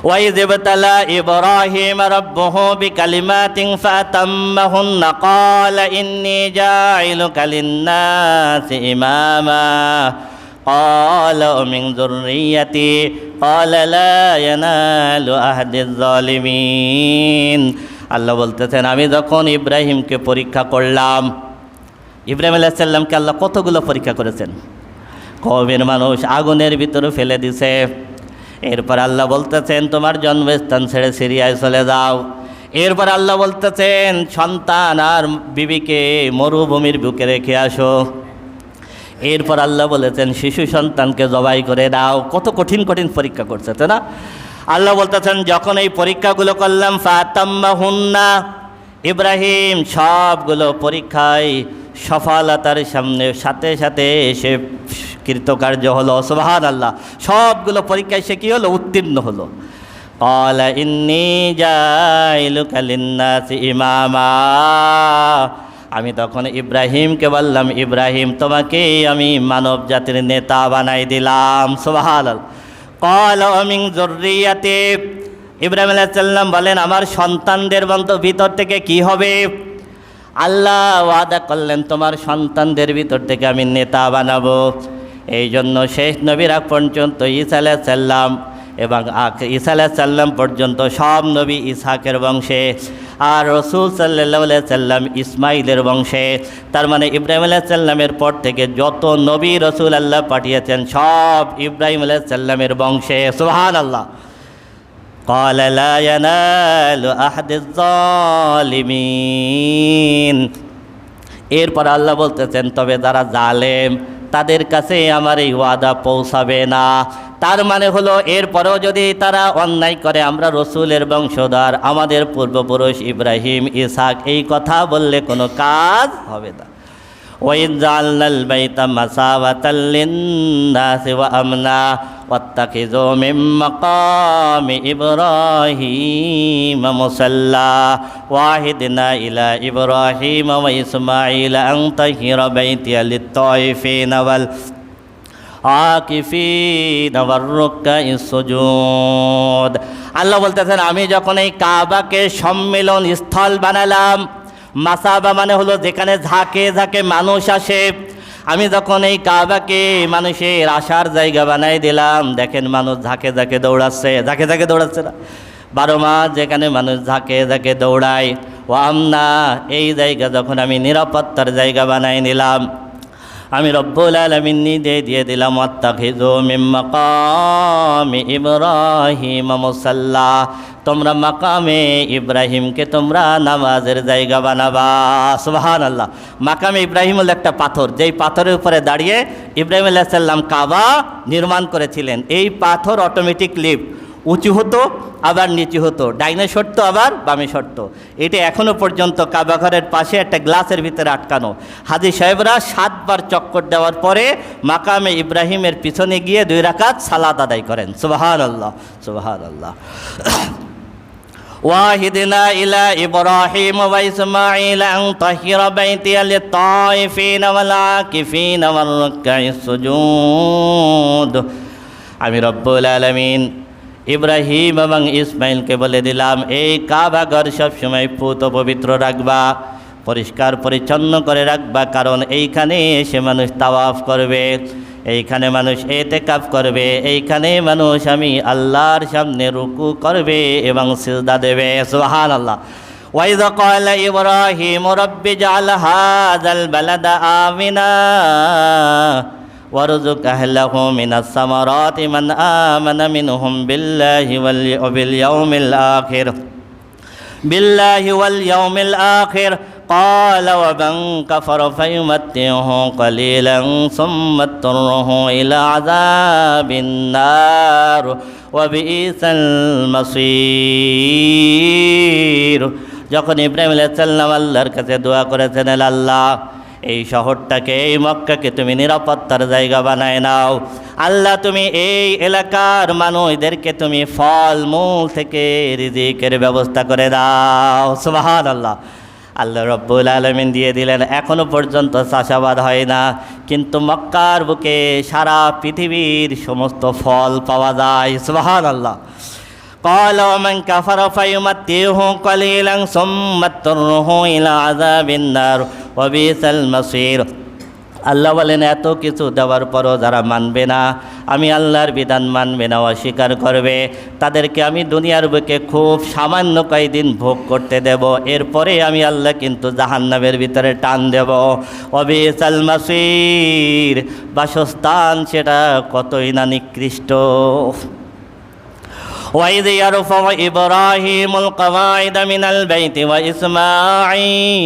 وإذ ابتلى إبراهيم ربه بكلمات فأتمهن قال إني جاعلك للناس إماما قال ومن ذريتي قال لا ينال عهد الظالمين আল্লাহ বলতেছেন আমি যখন ইব্রাহিমকে পরীক্ষা করলাম, ইব্রাহিম আলাইহিস সালামকে আল্লাহ কতগুলো পরীক্ষা করেছেন। কওমের মানুষ আগুনের ভিতরে ফেলে দিছে, এরপর আল্লাহ বলতেছেন তোমার জন্মস্থান ছেড়ে সিরিয়ায় চলে যাও। এরপর আল্লাহ বলতেছেন সন্তান আর বিবিকে মরুভূমির বুকে রেখে আসো। এরপর আল্লাহ বলেছেন শিশু সন্তানকে জবাই করে দাও। কত কঠিন কঠিন পরীক্ষা করছে, তাই না? আল্লাহ বলতেছেন যখন এই পরীক্ষাগুলো করলাম ফাতাম্মাহুন্না, ইব্রাহিম সবগুলো পরীক্ষায় সফলতার সাথে সাথে সে কৃতকার্য হলো। সুবহানাল্লাহ, সবগুলো পরীক্ষায় সে কি হলো? উত্তীর্ণ হলো। ক্বালা ইন্নী জাইলুকা লিন্নাসি ইমামা, আমি তখন ইব্রাহিমকে বললাম ইব্রাহিম তোমাকেই আমি মানব জাতির নেতা বানাই দিলাম। সুবহানাল্লাহ। ক্বালা ওয়া মিন যুররিয়াতি, ইব্রাহিম আলাইহিস সালাম বলেন আমার সন্তানদের ভিতর থেকে কি হবে? আল্লাহ ওয়াদা করলেন তোমার সন্তানদের ভিতর থেকে আমি নেতা বানাবো। এই জন্য শেষ নবীর আগ পর্যন্ত ঈসা আলাইহিস সালাম এবং ঈসা আলাইহিস সালাম পর্যন্ত সব নবী ইসহাকের বংশে, আর রসুল সাল্লাল্লাহু আলাইহি সাল্লাম ইসমাইলের বংশে। তার মানে ইব্রাহিম আলাইহিস সালামের পর থেকে যত নবী রসুল আল্লাহ পাঠিয়েছেন সব ইব্রাহিম আলাইহিস সালামের বংশে। সুবহানাল্লাহ। قال لا ينال أحد الظالمين, এরপর আল্লাহ বলতেছেন তবে যারা জালেম তাদের কাছে আমার এই ওয়াদা পৌঁছাবে না। তার মানে হলো এরপরেও যদি তারা অন্যায় করে, আমরা রসুলের বংশধর, আমাদের পূর্বপুরুষ ইব্রাহিম ইসহাক, এই কথা বললে কোনো কাজ হবে না। وَإِذْ جَعَلْنَا الْبَيْتَ مَثَابَةً لِلنَّاسِ وَأَمْنًا وَاتَّخِذُوا مِن مَّقَامِ إِبْرَاهِيمَ مُصَلًّى وَعَهِدْنَا إِلَىٰ إِبْرَاهِيمَ وَإِسْمَاعِيلَ أَن طَهِّرَ بَيْتِيَ لِلطَّائِفِينَ والعاكفين والركع السجود। আল্লাহ বলতেছেন আমি যখন এই কাবাকে সম্মিলন স্থল বানালাম, মাসাবা মানে হলো যেখানে ঝাঁকে ঝাঁকে মানুষ আসে, আমি যখন এই কাবাকে মানুষের আসার জায়গা বানাই দিলাম, দেখেন মানুষ ঝাঁকে ঝাঁকে দৌড়াচ্ছে, ঝাঁকে ঝাঁকে দৌড়াচ্ছে না, 12 মাস যেখানে মানুষ ঝাঁকে ঝাঁকে দৌড়ায়। ও আমনা, এই জায়গা যখন আমি নিরাপত্তার জায়গা বানাই নিলাম, আমি রব্বুল আলামিন নিজে দিয়ে দিলাম ওয়াত্তাখিযু মিন মাকামি ইব্রাহিম মুসাল্লা, তোমরা মাকামে ইব্রাহিমকে তোমরা নামাজের জায়গা বানাবা। সুবহানাল্লাহ। মাকামে ইব্রাহিম হল একটা পাথর, যেই পাথরের উপরে দাঁড়িয়ে ইব্রাহিম আলাইহিস সালাম কাবা নির্মাণ করেছিলেন। এই পাথর অটোমেটিক লিফট, উঁচু হতো আবার নিচু হতো, ডাইনে সরতো আবার বামে সরতো। এটা এখনও পর্যন্ত কাবা ঘরের পাশে একটা গ্লাসের ভিতরে আটকানো। হাজী সাহেবরা 7 বার চক্কর দেওয়ার পরে মাকামে ইব্রাহিমের পিছনে গিয়ে 2 রাকাত সালাত আদায় করেন। সুবহানাল্লাহ, সুবহানাল্লাহ। ওয়াহিদনা ইলা ইব্রাহিম ওয়া ইসমাঈল আন তাহিরা বাইতিয়া লিত-তাইফিনা ওয়াল আকিফিনা ওয়ার রুকআইস সুজুদ। আমি রব্বুল আলামিন ইব্রাহিম এবং ইসমাইলকে বলে দিলাম এই কাবা ঘর সবসময় পুত পবিত্র রাখবা, পরিষ্কার পরিচ্ছন্ন করে রাখবা, কারণ এইখানে এসে মানুষ তাওয়াফ করবে, এইখানে মানুষ এতেকাফ করবে, এইখানে মানুষ আমি আল্লাহর সামনে রুকু করবে এবং সিজদা দেবে। সুবহানাল্লাহ। وَإِذْ قَالَ إِبْرَاهِيمُ رَبِّ اجْعَلْ هَٰذَا الْبَلَدَ آمِنًا وارزق أهله من الثمرات من آمن منهم بالله واليوم الآخر قال ومن كفر فيمتعه قليلا ثم اضطره إلى عذاب النار وبئس المصير। যখন ইব্রাহিম আলাইহিস সালাম আল্লাহর কাছে দোয়া করেছেন, আল্লাহ এই শহরটাকে, এই মক্কাকে তুমি নিরাপত্তার জায়গা বানায় নাও, আল্লাহ তুমি এই এলাকার মানুষদেরকে তুমি ফল মূল থেকে রিজিকের ব্যবস্থা করে দাও। সুবহানাল্লাহ। আল্লাহ রব্বুল আলামিন দিয়ে দিলেন। এখনো পর্যন্ত চাষাবাদ হয় না, কিন্তু মক্কার বুকে সারা পৃথিবীর সমস্ত ফল পাওয়া যায়। সুবহানাল্লাহ। قال ومن كفر فيمتعه قليلا ثم اضطره إلى عذاب النار وبئس المصير। আল্লাহ বলেন এত কিছু দেওয়ার পরও যারা মানবে না, আমি আল্লাহর বিধান মানবে না, অস্বীকার করবে, তাদেরকে আমি দুনিয়ার বুকে খুব সামান্য কয়েকদিন ভোগ করতে দেব, এরপরে আমি আল্লাহ কিন্তু জাহান্নামের ভিতরে টান দেব। ওয়াবিসাল মাসির, বাসস্থান সেটা কতই না নিকৃষ্ট। وإذ يرفع إبراهيم القواعد من البيت وإسماعيل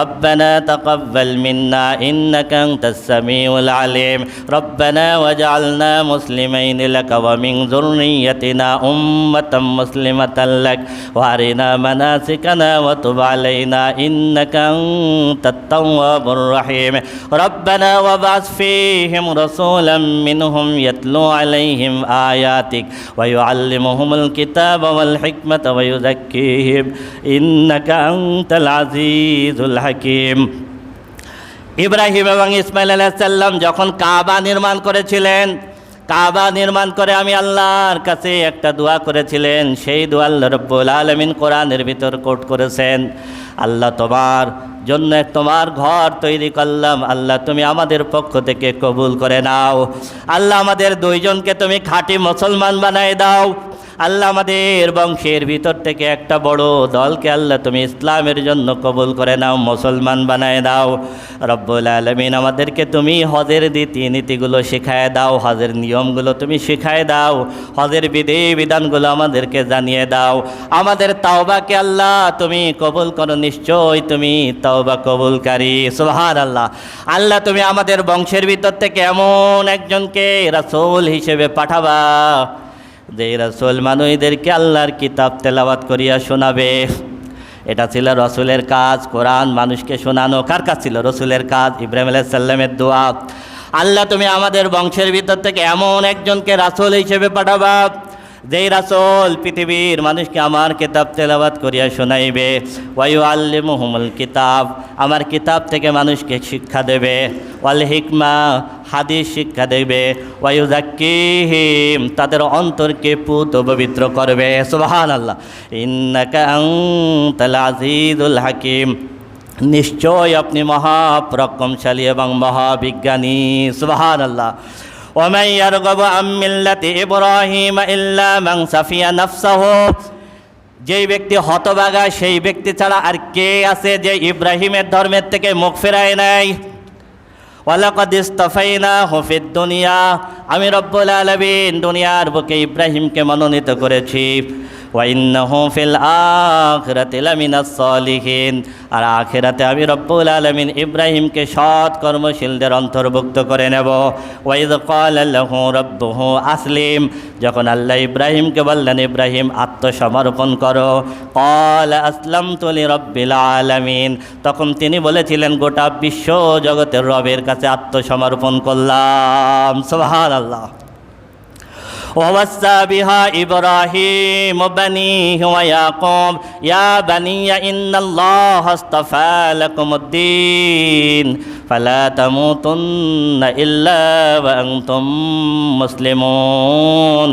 ربنا تقبل منا إنك أنت السميع العليم ربنا واجعلنا مسلمين لك ومن ذريتنا أمة مسلمة لك وأرنا مناسكنا وتب علينا إنك أنت التواب الرحيم ربنا وابعث فيهم رسولا منهم يتلو عليهم آياتك ويعلمهم الكتاب والحكمة ويزكيهم إنك أنت العزيز الحكيم। ইব্রাহিম এবং ইসমাইল আলাইহিস সালাম যখন কাবা নির্মাণ করেছিলেন, কাবা নির্মাণ করে আমি আল্লাহর কাছে একটা দোয়া করেছিলেন, সেই দোয়া আল্লাহ রাব্বুল আলামিন কোরআনের ভিতর কোট করেছেন। আল্লাহ তোমার জন্য তোমার ঘর তৈরি করলাম, আল্লাহ তুমি আমাদের পক্ষ থেকে কবুল করে নাও। আল্লাহ আমাদের দুইজনকে তুমি খাঁটি মুসলমান বানায় দাও। আল্লাহ আমাদের বংশের ভিতর থেকে একটা বড় দলকে আল্লাহ তুমি ইসলামের জন্য কবুল করে নাও, মুসলমান বানায় দাও। রব্বুল আলামিন আমাদেরকে তুমি হজের নীতিগুলো শেখায় দাও, হজের নিয়মগুলো তুমি শেখায় দাও, হজের বিধি বিধানগুলো আমাদেরকে জানিয়ে দাও। আমাদের তাওবাকে আল্লাহ তুমি কবুল করো, নিশ্চয় তুমি তাওবা কবুলকারী। সুবহানাল্লাহ। আল্লাহ তুমি আমাদের বংশের ভিতর থেকে এমন একজনকে রাসূল হিসেবে পাঠাবা, যে রাসূল মানুষদেরকে আল্লাহর কিতাব তেলাওয়াত করিয়া শোনাবে। এটা ছিল রসুলের কাজ, কোরআন মানুষকে শোনানো কার কাজ ছিল? রসুলের কাজ। ইব্রাহিম আলাইহিস সালামের দোয়া, আল্লাহ তুমি আমাদের বংশের ভিতর থেকে এমন একজনকে রাসূল হিসেবে পাঠাবা, যেই রাসূল পৃথিবীর মানুষকে আমার কিতাব তেলাওয়াত করিয়া শোনাইবে। ওয়ায়ুআল্লিমুহুমুল কিতাব, আমার কিতাব থেকে মানুষকে শিক্ষা দেবে। ওয়াল হিকমা, হাদিস শিক্ষা দেবে। ওয়ায়ুযাক্কিহিম, তাদের অন্তরকে পুত পবিত্র করবে। সুবহানাল্লাহ। ইন্নাকা আনতাল আজিজুল হাকিম, নিশ্চয় আপনি মহাপরাক্রমশালী এবং মহাবিজ্ঞানী। সুবহানাল্লাহ। ومن يرغب عن ملة إبراهيم إلا من سفي نفسه, যেই ব্যক্তি হতভাগা সেই ব্যক্তি ছাড়া আর কে আছে যে ইব্রাহিমের ধর্মের থেকে মুখ ফেরায় নাই। ওয়ালাকাদ ইসতাফাইনাহু ফিদ দুনিয়া, আমি রব্বুল আলামিন দুনিয়ার বুকে ইব্রাহিমকে মনোনীত করেছি। ওয়া ইন্নাহু ফিল আখিরাতি লামিনাস সালিহিন, আর আখিরাতে আমি রব্বুল আলামিন ইব্রাহিমকে সৎ কর্মশীলদের অন্তর্ভুক্ত করে নেব। ওয়া ইয ক্বালা লাহু রাব্বুহু আসলিম, যখন আল্লাহ ইব্রাহিমকে বললেন ইব্রাহিম আত্মসমর্পণ করো, ক্বালা আসলামতু লিরাব্বিল আলামিন, তখন তিনি বলেছিলেন গোটা বিশ্ব জগতের রবের কাছে আত্মসমর্পণ করলাম। সুবহানাল্লাহ। ووصى بها إبراهيم بنيه ويعقوب يا بني إن الله اصطفى لكم الدين فلا تموتن إلا وأنتم مسلمون।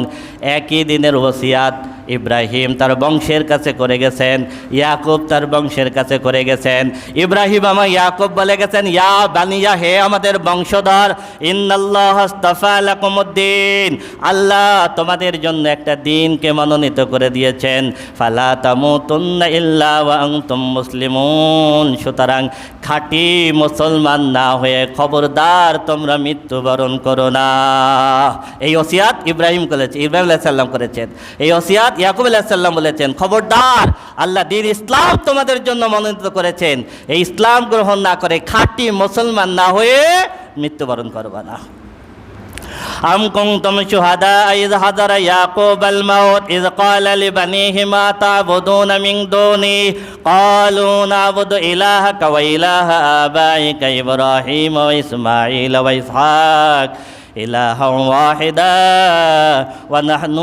একই দিনের ওসিয়াত ইব্রাহিম তার বংশের কাছে করে গেছেন, ইয়াকুব তার বংশের কাছে করে গেছেন। ইব্রাহিম আমার ইয়াকুব বলে গেছেন, ইয়া বানিয়া, হে আমাদের বংশধর, ইন্নাল্লাহ আস্তাফা লাকুমুদ্দিন, আল্লাহ তোমাদের জন্য একটা দিনকে মনোনীত করে দিয়েছেন। ফালা তামুতুন্না ইল্লা ওয়া আনতুম মুসলিমুন, সুতরাং খাঁটি মুসলমান না হয়ে খবরদার তোমরা মৃত্যুবরণ করো না। এই ওসিয়াত ইব্রাহিম করেছে, ইব্রাহিম আলাইহিস সালাম করেছেন। এই ওসিয়াত ইয়াকুব আলাইহিস সালাম বলেছেন, খবরদার আল্লাহ দ্বীন ইসলাম তোমাদের জন্য মনোনীত করেছেন, এই ইসলাম গ্রহণ না করে খাঁটি মুসলমান না হয়ে মৃত্যুবরণ করবা না। أم كنتم شهداء إذ حضر يعقوب الموت إذ قال لبنيه ما تعبدون من دوني قالوا نعبد إلهك وإله آبائك إبراهيم وإسماعيل وإسحاق إلها واحدا ونحن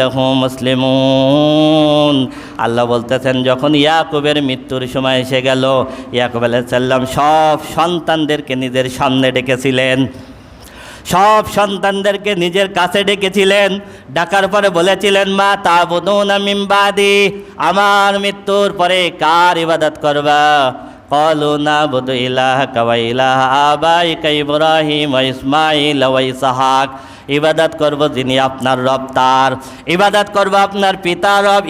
له مسلمون। আল্লাহ বলতেছেন, যখন ইয়াকুবের মৃত্যুর সময় এসে গেল, ইয়াকুব আলাইহিস সালাম সব সন্তানদেরকে নিজের সামনে ডেকেছিলেন। সব সন্তানদেরকে নিজের কাছে ডেকেছিলেন, ডাকার পরে বলেছিলেন, মা তা'বুদুনা মিন বাদি, আমার মৃত্যুর পরে কার ইবাদত করবা? ক্বালু না'বুদু ইলাহাকা ওয়া ইলাহা আবাইকা ইব্রাহিম ওয়া ইসমাঈল ওয়া ইসহাক, ইবাদত করব যিনি আপনার রব তার, ইবাদত করব আপনার পিতা রব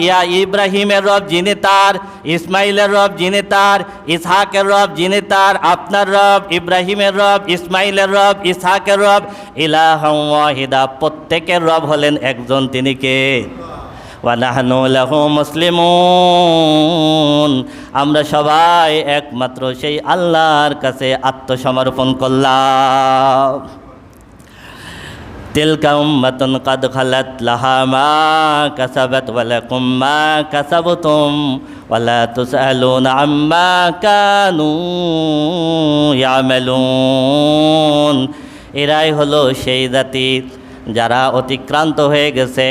ইব্রাহিমের রব যিনি তার, ইসমাইলের রব যিনি তার, ইসহাকের রব যিনি তার, আপনার রব ইব্রাহিমের রব, ইসমাইলের রব, ইসহাকের রব, ইলাহান ওয়াহিদা, প্রত্যেকের রব হলেন একজন, তিনি কে? ওয়া নাহনু লাহু মুসলিমুন, আমরা সবাই একমাত্র সেই আল্লাহর কাছে আত্মসমর্পণ করলাম। তিলকা উম্মাতুন কাদ খালাত লাহা মা কাসাবাত ওয়া লাকুম মা কাসাবতুম ওয়া লা তুসআলুনা আম্মা কানু ইয়ামালুন। এরাই হলো সেই জাতি যারা অতিক্রান্ত হয়ে গেছে,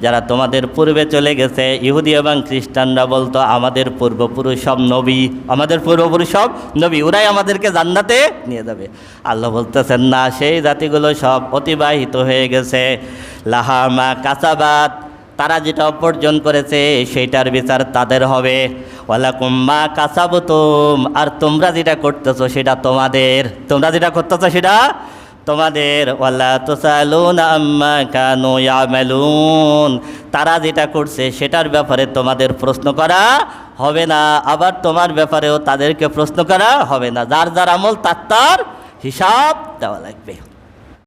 যারা তোমাদের পূর্বে চলে গেছে। ইহুদি এবং খ্রিস্টানরা বলতো আমাদের পূর্বপুরুষ সব নবী, আমাদের পূর্বপুরুষ সব নবী, ওরাই আমাদেরকে জান্নাতে নিয়ে যাবে। আল্লাহ বলতেছেন না, সেই জাতিগুলো সব অতিবাহিত হয়ে গেছে। লাহা মা কাসাবাত, তারা যেটা উপার্জন করেছে সেইটার বিচার তাদের হবে। ওয়ালাকুম মা কাসাবতুম, আর তোমরা যেটা করতেছো সেটা তোমাদের, তোমরা যেটা করতেছো সেটা তোমাদের। ওয়ালা তুসালুনা আম্মা কানু ইয়ামালুন, তারা যেটা করছে সেটার ব্যাপারে তোমাদের প্রশ্ন করা হবে না, আবার তোমার ব্যাপারেও তাদেরকে প্রশ্ন করা হবে না। যার যার আমল তার তার হিসাব দেওয়া লাগবে।